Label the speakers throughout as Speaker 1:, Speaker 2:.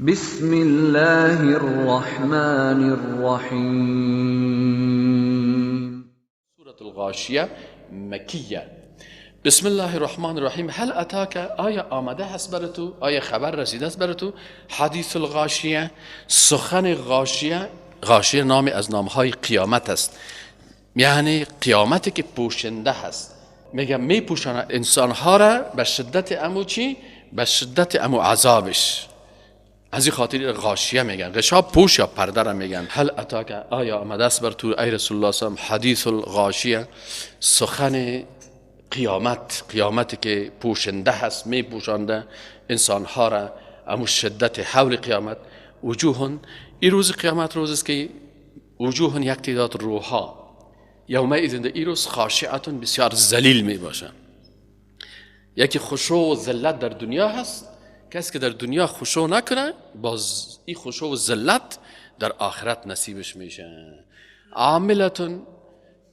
Speaker 1: بسم الله الرحمن الرحیم.
Speaker 2: سورة الغاشیه مکیه. بسم الله الرحمن الرحیم. هل اتاک، آیا آمده هست بر تو، آیا خبر رسیده است بر تو؟ حدیث الغاشیه، سخن غاشیه. غاشیه نامی از نامهای قیامت است، یعنی قیامتی که پوشنده هست. میگم می پوشاند انسانها را به شدت امو چی؟ به شدت امو عذابش. از این خاطر غاشیه میگن، غشا پوش یا پرده را میگن. هل اتاک، آیا آمده است بر تو ای رسول الله صلی الله علیه و حدیث الغاشیه، سخن قیامت، قیامتی که پوشنده هست، می پوشانده انسانها را امو شدت حول قیامت. وجوه، این روز قیامت روز است که وجوه یک تعداد روحها یومئذ، این روز خاشعتون بسیار ذلیل می باشه. یکی خشوع و ذلت در دنیا هست، کسی که در دنیا خشوع نکنه باز این خشوع و ذلت در آخرت نصیبش میشه. عاملتون،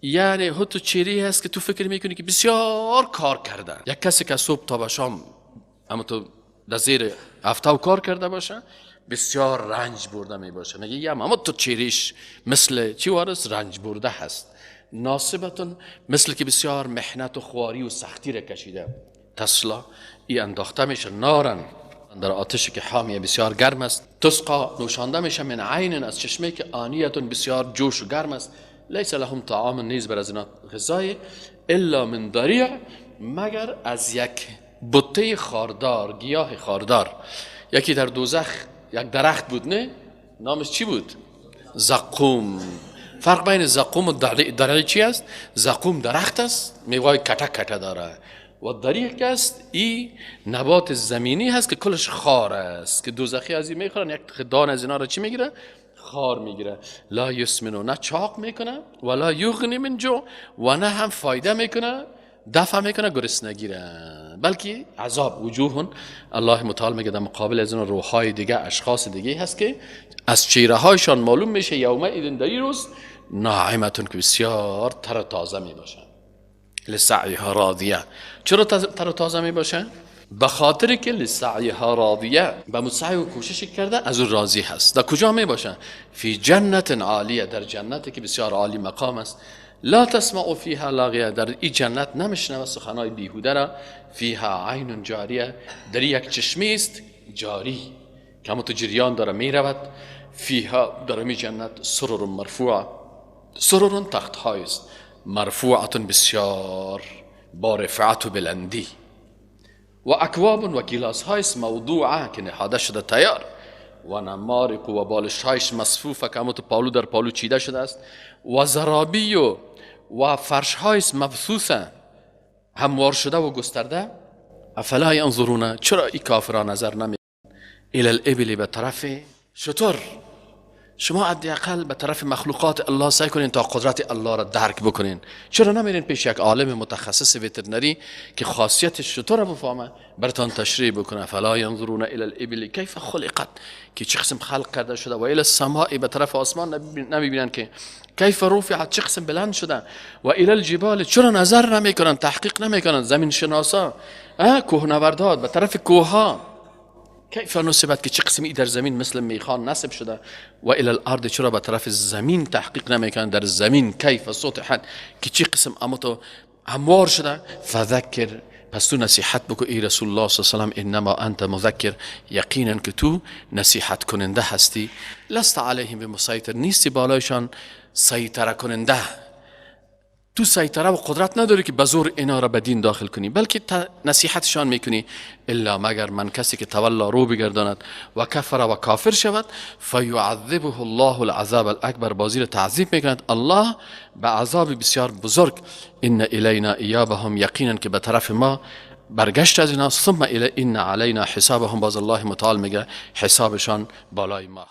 Speaker 2: یعنی حتی چیری هست که تو فکر میکنی که بسیار کار کرده. یک کسی که صبح تا به شام اما تو در زیر هفته کار کرده باشه بسیار رنج برده می باشه. میگه یا اما تو چیریش مثل چی وارس رنج برده هست. ناصبتون، مثل که بسیار محنت و خواری و سختی را کشیده. تسلا، ای انداخته میشه نارن، در آتشی که حامیه بسیار گرم است. تسقا، نوشانده میشه من عین، از چشمه که آنیتون بسیار جوش و گرم است. لیس لهم طعام، نیز بر از اینا غذای، الا من ضریع، مگر از یک بته خاردار، گیاه خاردار. یکی در دوزخ یک درخت بود، نه نامش چی بود؟ زقوم. فرق بین زقوم و ضریع چی است؟ زقوم درخت است، میوه کته کته داره، و ضریع که است این نبات زمینی هست که کلش خار است، که دوزخی از این میخورن، یک دانه از اینا را چی میگیره؟ خار میگیره. لا یسمنو، نه چاق میکنه، ولا یغنی من جوع، و نه هم فایده میکنه، دفع میکنه گرسنگی را، بلکه عذاب. وجوه، الله متعال میگه در مقابل از این روحهای دیگه، اشخاص دیگه هست که از چهره هایشان معلوم میشه یومئذ، در این روز، ناعمتون، که بسیار تر و تازه میباشن. لسعیها راضیه. چرا تر و تازه می باشه؟ به خاطر که لسعیها راضیه، به سعی و کوشش کرده از اون راضی هست. در کجا می باشه؟ فی جنت عالیه، در جنتی که بسیار عالی مقام است. لا تسمع فیها لاغیه، در این جنت نمیشنوه سخنای بیهوده را. فیها عین جاریه، در یک چشمه است جاری که همون تو جریان داره می رود. فیها، در می جنت، سرر مرفوعه، سرر تخت های است، مرفوعتون بسیار با رفعت و بلندی، و اکواب و گیلاس هایش موضوعه که نهاده شده تیار، و نمارق و بالش هایش مصفوفه که همون تو پالو در پالو چیده شده است، و زرابی و فرش هایش مبثوثه هموار شده و گسترده. افلا ینظرون، چرا ای کافران نظر نمی الی الابل، به طرف شتر. شما حداقل به طرف مخلوقات الله سعی کنین تا قدرت الله را درک بکنین. چرا نمیرین پیش یک عالم متخصص وترنری که خاصیت شتر را بفهمه براتون تشریح بکنه؟ فلا ینظرون الی الابل کیف خلقت، که چه قسم خلق کرده شده، و الی السماء، به طرف آسمان نمیبینن که کیف رفعت، چه قسم بلند شده، و الی الجبال، چرا نظر نمیکنن، تحقیق نمیکنن زمین شناسا، کوهنوردها به طرف کوهها، کیف نصبت، که چه قسمی در زمین مثل میخان نصب شده، و الی الارض، چرا به طرف زمین تحقیق نمیکنن در زمین، کیف سطحت، که چه قسم امتو هموار شده. فذکر، پس تو نصیحت بکو ای رسول الله صلی الله علیه و سلم، انما انت مذکر، یقینا که تو نصیحت کننده هستی. لست علیهم بمسیطر، نیستی بالایشان سیطره کننده. تو سیطره و قدرت نداری که به زور اینا را به دین داخل کنی، بلکه نصیحتشان میکنی. الا، مگر من کسی که تولا، رو بگرداند، و کفر، و کافر شود، فیعذبه الله العذاب الاکبر، بازی را تعذیب میکند الله به عذاب بسیار بزرگ. ان الینا ایابهم، یقینا که به طرف ما برگشت از اینا. ثم ان علینا حسابهم، باز الله متعال میگه حسابشان بالای ما.